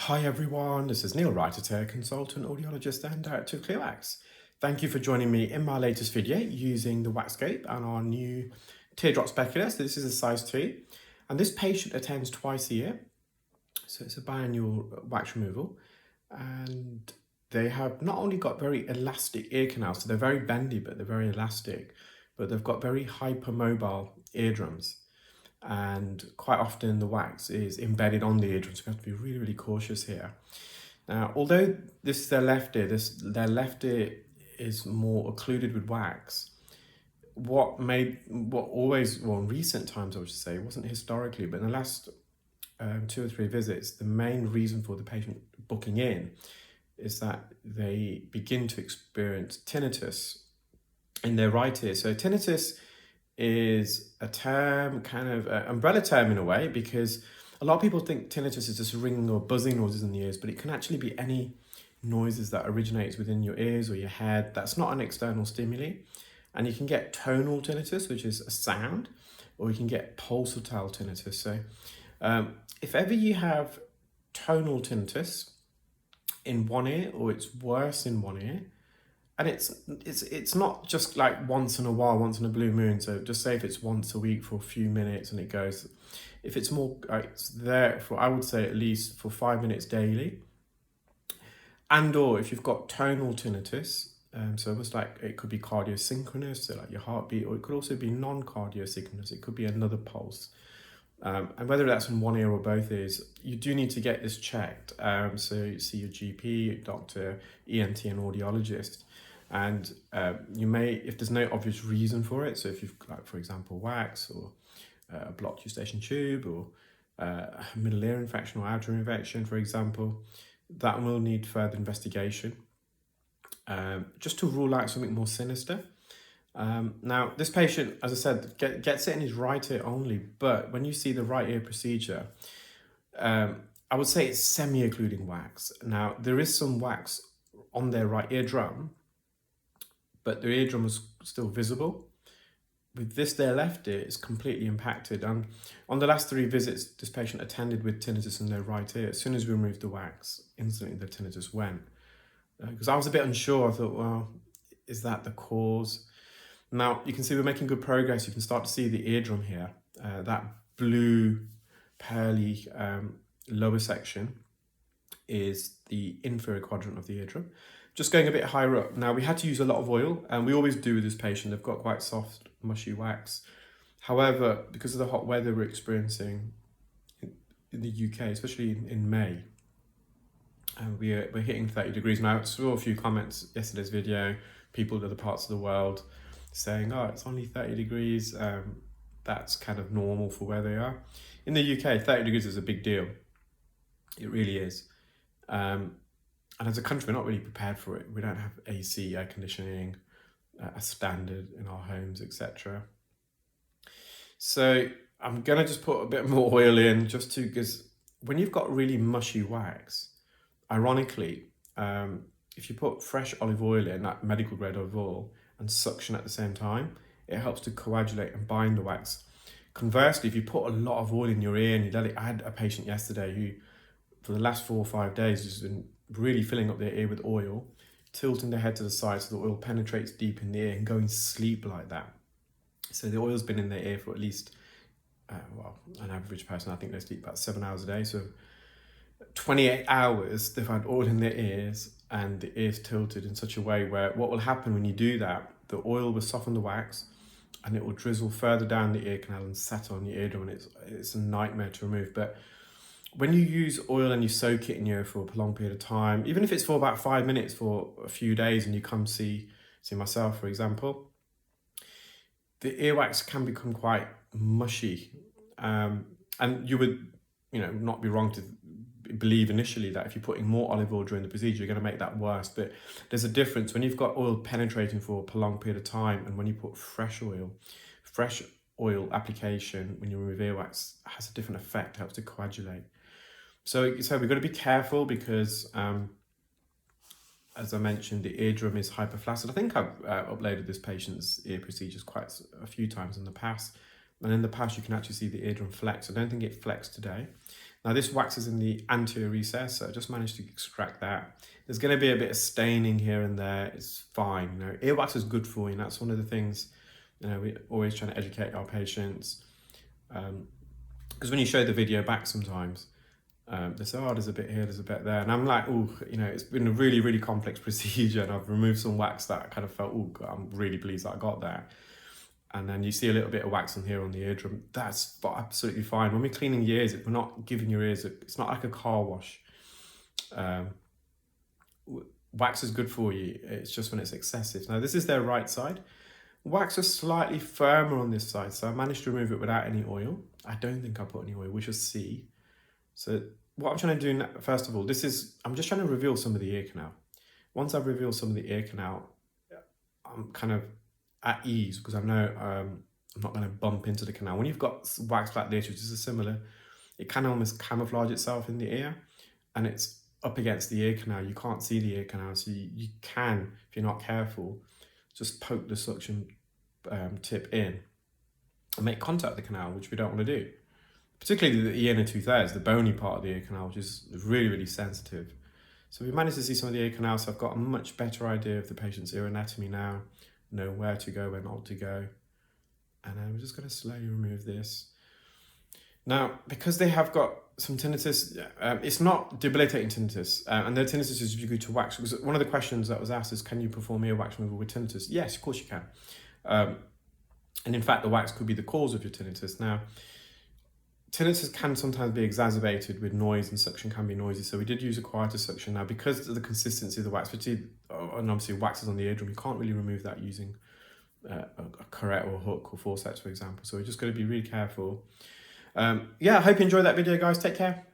Hi everyone, this is Neel, Raithatha, consultant, audiologist and director of ClearWax. Thank you for joining me in my latest video using the WAXscope and our new teardrop specular. So this is a size 2 and this patient attends twice a year. So it's a biannual wax removal and they have not only got very elastic ear canals, so they're very bendy but they're very elastic, but they've got very hypermobile eardrums. And quite often the wax is embedded on the eardrum, so we have to be really, really cautious here. Now, although this is their left ear, their left ear is more occluded with wax. Well, in recent times, I would say, it wasn't historically, but in the last 2 or 3 visits, the main reason for the patient booking in is that they begin to experience tinnitus in their right ear. So tinnitus is a term, kind of an umbrella term in a way, because a lot of people think tinnitus is just ringing or buzzing noises in the ears, but it can actually be any noises that originates within your ears or your head. That's not an external stimuli. And you can get tonal tinnitus, which is a sound, or you can get pulsatile tinnitus. So if ever you have tonal tinnitus in one ear, or it's worse in one ear, and it's not just like once in a while, once in a blue moon. So just say if it's once a week for a few minutes and it goes, if it's more, it's there for, I would say at least for 5 minutes daily. And or if you've got tonal tinnitus, so it was like, it could be cardiosynchronous, so like your heartbeat, or it could also be non-cardiosynchronous. It could be another pulse. And whether that's in one ear or both ears, you do need to get this checked. So see your GP, doctor, ENT and audiologist. And you may, if there's no obvious reason for it, so if you've, like, for example, wax or a blocked eustachian tube or a middle ear infection or outer infection, for example, that will need further investigation just to rule out something more sinister. Now, this patient, as I said, gets it in his right ear only, but when you see the right ear procedure, I would say it's semi-occluding wax. Now, there is some wax on their right eardrum, but the eardrum is still visible. With this, their left ear is completely impacted. And on the last 3 visits, this patient attended with tinnitus in their right ear. As soon as we removed the wax, instantly the tinnitus went. Because I was a bit unsure. I thought, well, is that the cause? Now, you can see we're making good progress. You can start to see the eardrum here. That blue, pearly lower section is the inferior quadrant of the eardrum. Just going a bit higher up. Now, we had to use a lot of oil, and we always do with this patient. They've got quite soft, mushy wax. However, because of the hot weather we're experiencing in the UK, especially in May, we're hitting 30 degrees. Now, I saw a few comments yesterday's video, people in other parts of the world saying, oh, it's only 30 degrees. That's kind of normal for where they are. In the UK, 30 degrees is a big deal. It really is. And as a country, we're not really prepared for it. We don't have AC, air conditioning, as standard in our homes, etc. So I'm going to just put a bit more oil in just to, because when you've got really mushy wax, ironically, if you put fresh olive oil in, that medical grade olive oil, and suction at the same time, it helps to coagulate and bind the wax. Conversely, if you put a lot of oil in your ear and you let it, I had a patient yesterday who, for the last 4 or 5 days, has been really filling up their ear with oil, tilting their head to the side so the oil penetrates deep in the ear and going to sleep like that. So the oil's been in their ear for at least, an average person, I think they sleep about 7 hours a day. So 28 hours they've had oil in their ears and the ears tilted in such a way where what will happen when you do that, the oil will soften the wax and it will drizzle further down the ear canal and settle on your eardrum, and it's a nightmare to remove. But when you use oil and you soak it in your ear for a prolonged period of time, even if it's for about 5 minutes for a few days, and you come see myself, for example, the earwax can become quite mushy. And you would, not be wrong to believe initially that if you're putting more olive oil during the procedure, you're going to make that worse. But there's a difference when you've got oil penetrating for a prolonged period of time, and when you put fresh oil application, when you remove earwax, has a different effect, helps to coagulate. So we've got to be careful because, as I mentioned, the eardrum is hyperflaccid. I think I've uploaded this patient's ear procedures quite a few times in the past. And in the past, you can actually see the eardrum flex. I don't think it flexed today. Now this wax is in the anterior recess, so I just managed to extract that. There's going to be a bit of staining here and there. It's fine. You know, earwax is good for you, and that's one of the things, you know, we're always trying to educate our patients. Because when you show the video back sometimes, they say, oh, there's a bit here, there's a bit there. And I'm like, oh, you know, it's been a really, really complex procedure, and I've removed some wax that I kind of felt, oh, I'm really pleased that I got that. And then you see a little bit of wax on here on the eardrum. That's absolutely fine. When we're cleaning your ears, we're not giving your ears, it's not like a car wash. Wax is good for you. It's just when it's excessive. Now this is their right side. Wax is slightly firmer on this side, so I managed to remove it without any oil. I don't think I put any oil, we shall see. So what I'm trying to do, first of all, I'm just trying to reveal some of the ear canal. Once I've revealed some of the ear canal, I'm kind of at ease, because I know I'm not going to bump into the canal. When you've got wax like this, which is similar, it can almost camouflage itself in the ear, and it's up against the ear canal. You can't see the ear canal, so you can, if you're not careful, just poke the suction tip in and make contact with the canal, which we don't want to do. Particularly the inner 2/3, the bony part of the ear canal, which is really, really sensitive. So we managed to see some of the ear canal, so I've got a much better idea of the patient's ear anatomy now, know where to go, where not to go. And I'm just going to slowly remove this. Now, because they have got some tinnitus, it's not debilitating tinnitus, and their tinnitus is due to wax. Because one of the questions that was asked is, can you perform earwax removal with tinnitus? Yes, of course you can. And in fact, the wax could be the cause of your tinnitus. Now, tinnitus can sometimes be exacerbated with noise, and suction can be noisy. So we did use a quieter suction. Now, because of the consistency of the wax, and obviously wax is on the eardrum, you can't really remove that using a curette or hook or forceps, for example. So we're just going to be really careful. Yeah, I hope you enjoyed that video, guys. Take care.